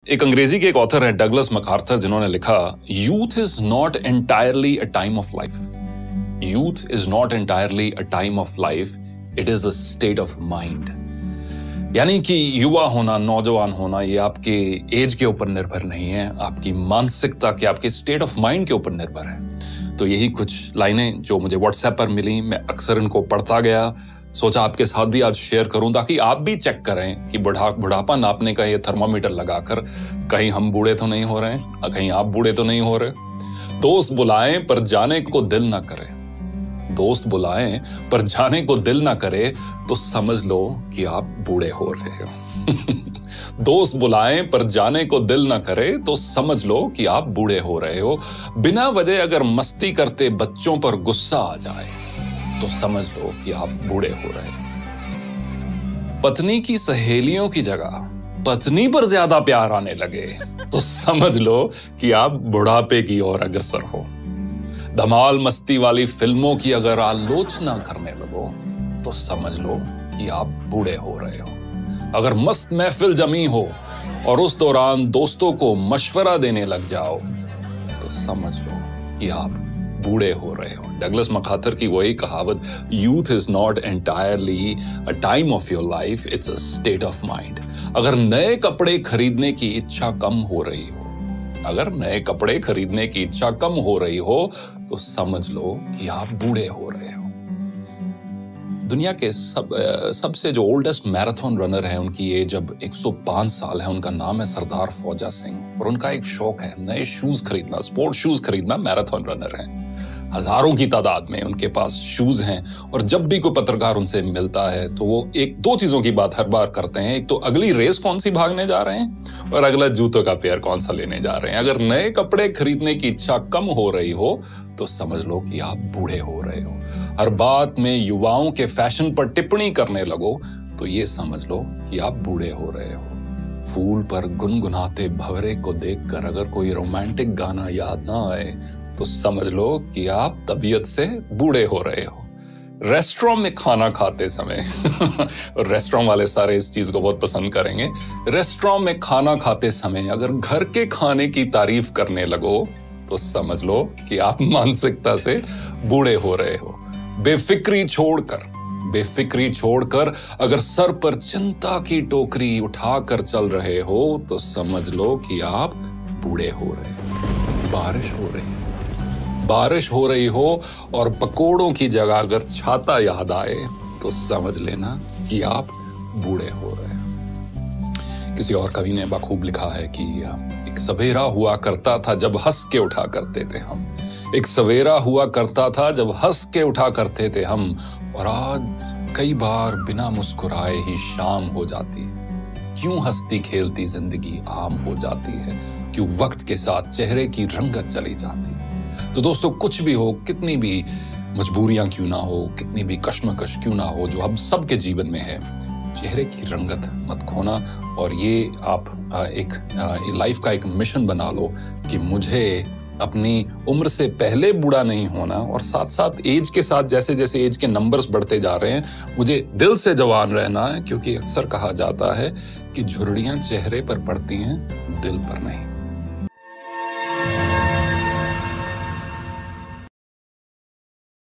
एक अंग्रेजी के एक ऑथर है डगलस मैकार्थर, जिन्होंने लिखा, youth is not entirely a time of life. Youth is not entirely a time of life, it is a state of mind. यानी कि युवा होना, नौजवान होना, ये आपके एज के ऊपर निर्भर नहीं है, आपकी मानसिकता के, आपके स्टेट ऑफ माइंड के ऊपर निर्भर है। तो यही कुछ लाइनें जो मुझे व्हाट्सएप पर मिली, मैं अक्सर इनको पढ़ता गया, सोचा आपके साथ भी आज शेयर करूं ताकि आप भी चेक करें कि बुढ़ापा नापने का ये थर्मामीटर लगाकर कहीं हम बूढ़े तो नहीं हो रहे हैं, कहीं आप बूढ़े तो नहीं हो रहे। दोस्त बुलाएं पर जाने को दिल ना करे, दोस्त बुलाएं पर जाने को दिल ना करे तो समझ लो कि आप बूढ़े हो रहे हो। दोस्त बुलाएं पर जाने को दिल ना करे तो समझ लो कि आप बूढ़े हो रहे हो। बिना वजह अगर मस्ती करते बच्चों पर गुस्सा आ जाए तो समझ लो कि आप बूढ़े हो रहे हो। पत्नी की सहेलियों की जगह पत्नी पर ज्यादा प्यार आने लगे तो समझ लो कि आप बुढ़ापे की ओर अग्रसर हो। धमाल मस्ती वाली फिल्मों की अगर आलोचना करने लगो तो समझ लो कि आप बूढ़े हो रहे हो। अगर मस्त महफिल जमी हो और उस दौरान दोस्तों को मशवरा देने लग जाओ तो समझ लो कि आप बूढ़े हो रहे हो। डगलस मैकार्थर की वही कहावत, youth is not entirely a time of your life, it's a state of mind. अगर नए कपड़े खरीदने की इच्छा कम हो रही हो, अगर नए कपड़े खरीदने की इच्छा कम हो रही हो तो समझ लो कि आप बूढ़े हो रहे हो। दुनिया के सबसे जो ओल्डेस्ट मैराथन रनर है, उनकी एज अब 105 साल है। उनका नाम है सरदार फौजा सिंह और उनका एक शौक है नए शूज खरीदना, स्पोर्ट शूज खरीदना। मैराथन रनर हैं, हजारों की तादाद में उनके पास शूज हैं और जब भी कोई पत्रकार उनसे मिलता है तो वो एक दो चीजों की बात हर बार करते हैं। एक तो अगली रेस कौन सी भागने जा रहे हैं और अगला जूतों का पेयर कौन सा लेने जा रहे हैं। अगर नए कपड़े खरीदने की इच्छा कम हो रही हो तो समझ लो कि आप बूढ़े हो रहे हो। हर बात में युवाओं के फैशन पर टिप्पणी करने लगो तो ये समझ लो कि आप बूढ़े हो रहे हो। फूल पर गुनगुनाते भंवरे को देखकर अगर कोई रोमांटिक गाना याद ना आए तो समझ लो कि आप तबीयत से बूढ़े हो रहे हो। रेस्टोरेंट में खाना खाते समय और रेस्टोरेंट वाले सारे इस चीज को बहुत पसंद करेंगे। रेस्टोरेंट में खाना खाते समय अगर घर के खाने की तारीफ करने लगो तो समझ लो कि आप मानसिकता से बूढ़े हो रहे हो। बेफिक्री छोड़कर अगर सर पर चिंता की टोकरी उठाकर चल रहे हो तो समझ लो कि आप बूढ़े हो रहे हो। बारिश हो रही हो और पकोड़ों की जगह अगर छाता याद आए तो समझ लेना कि आप बूढ़े हो रहे हो। किसी और कवि ने बखूब लिखा है कि एक सवेरा हुआ करता था जब हंस के उठा करते थे हम, एक सवेरा हुआ करता था जब हंस के उठा करते थे हम, और आज कई बार बिना मुस्कुराए ही शाम हो जाती है। क्यों हंसती खेलती जिंदगी आम हो जाती है, क्यों वक्त के साथ चेहरे की रंगत चली जाती है। तो दोस्तों, कुछ भी हो, कितनी भी मजबूरियां क्यों ना हो, कितनी भी कश्मकश क्यों ना हो, जो हम सबके जीवन में है, चेहरे की रंगत मत खोना। और ये आप एक लाइफ का एक मिशन बना लो कि मुझे अपनी उम्र से पहले बूढ़ा नहीं होना, और साथ साथ एज के साथ जैसे जैसे एज के नंबर्स बढ़ते जा रहे हैं मुझे दिल से जवान रहना है, क्योंकि अक्सर कहा जाता है कि झुर्रियां चेहरे पर पड़ती हैं, दिल पर नहीं।